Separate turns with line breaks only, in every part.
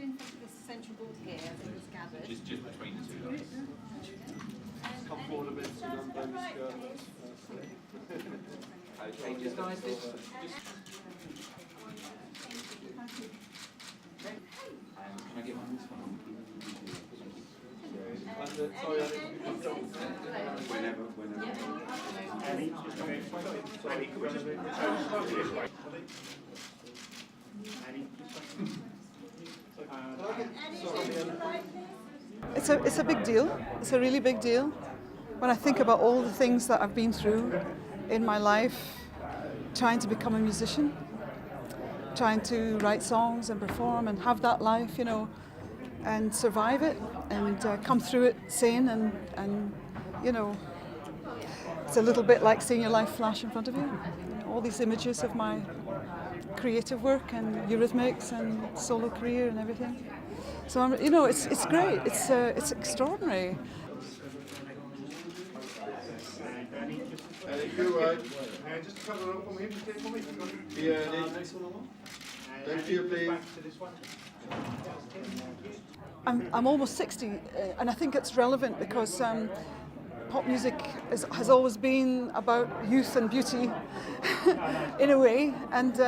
in front of this central board here as it was gathered.
Just between the two lines.
Come forward a bit so you don't bend the skirt.
Okay, just guys, just. Can I get one this one?
Sorry,
Whenever.
Annie, Annie, could we just slightly this way? Annie,
It's a big deal. It's a really big deal. When I think about all the things that I've been through in my life, trying to become a musician, trying to write songs and perform and have that life, you know, and survive it and come through it sane and you know, it's a little bit like seeing your life flash in front of you. You know, all these images of my creative work and Eurythmics and solo career and everything. So you know, it's great. It's extraordinary.
just cover up for me. Yeah, next one on. Thank you, please.
I'm almost 60, and I think it's relevant because pop music has always been about youth and beauty in a way, and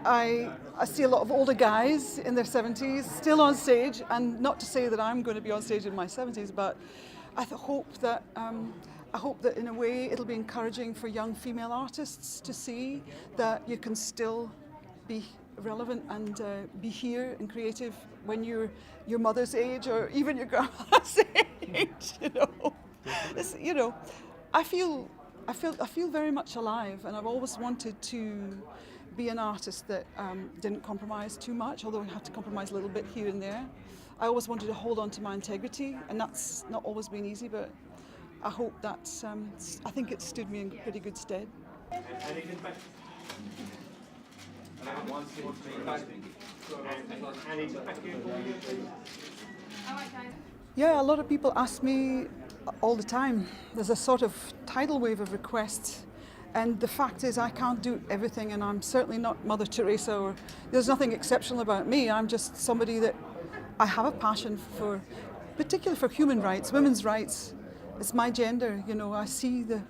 I see a lot of older guys in their 70s still on stage, and not to say that I'm going to be on stage in my 70s, but I hope that in a way it'll be encouraging for young female artists to see that you can still be relevant and be here and creative when you're your mother's age or even your grandmother's age. You know, I feel very much alive, and I've always wanted to be an artist that didn't compromise too much, although I had to compromise a little bit here and there. I always wanted to hold on to my integrity, and that's not always been easy, but I hope that's, I think it stood me in pretty good stead. Yeah, a lot of people ask me all the time. There's a sort of tidal wave of requests, and the fact is I can't do everything, and I'm certainly not Mother Teresa, or there's nothing exceptional about me. I'm just somebody that I have a passion for, particularly for human rights, women's rights. It's my gender, you know. I see the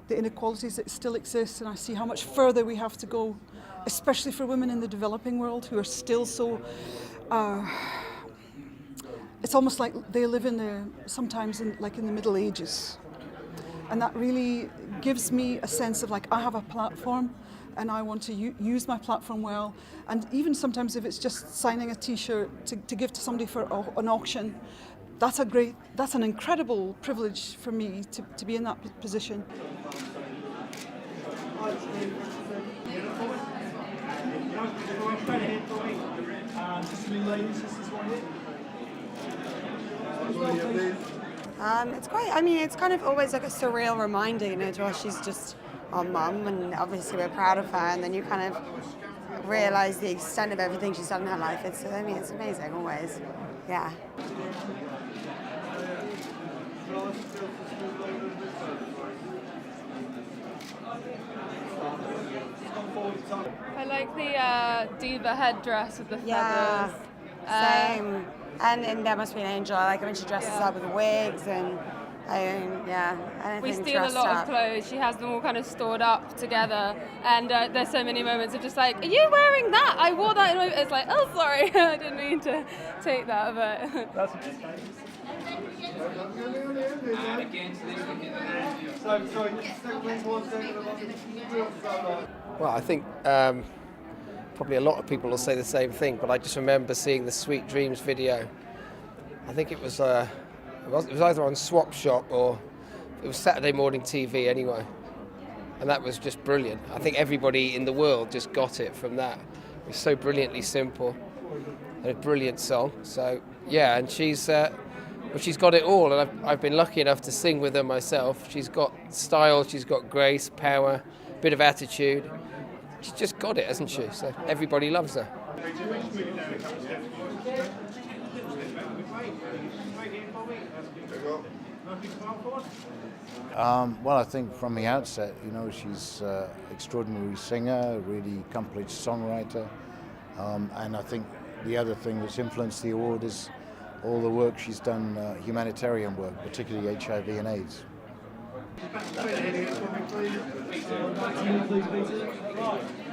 inequalities that still exist, and I see how much further we have to go, especially for women in the developing world who are still so, it's almost like they live sometimes in the Middle Ages. And that really gives me a sense of like, I have a platform and I want to use my platform well. And even sometimes if it's just signing a t-shirt to give to somebody for an auction, that's an incredible privilege for me to be in that position.
It's quite, I mean, it's kind of always like a surreal reminder, you know, to us she's just our mum, and obviously we're proud of her, and then you kind of realise the extent of everything she's done in her life. It's amazing, always, yeah.
I like the diva headdress with the feathers.
Yeah, same. And there must be an angel. I like it when she dresses up with the wigs and
we steal a lot of clothes. She has them all kind of stored up together, and there's so many moments of just like, are you wearing that? I wore that in my... It's like, oh, sorry, I didn't mean to take that, but...
That's
Well, I think probably a lot of people will say the same thing, but I just remember seeing the Sweet Dreams video. I think it was either on Swap Shop or it was Saturday morning TV anyway. And that was just brilliant. I think everybody in the world just got it from that. It was so brilliantly simple and a brilliant song. So yeah, and she's got it all, and I've been lucky enough to sing with her myself. She's got style, she's got grace, power, a bit of attitude. She's just got it, hasn't she? So everybody loves her.
Well, I think from the outset, you know, she's an extraordinary singer, a really accomplished songwriter, and I think the other thing that's influenced the award is all the work she's done, humanitarian work, particularly HIV and AIDS.
Put your head against me, please.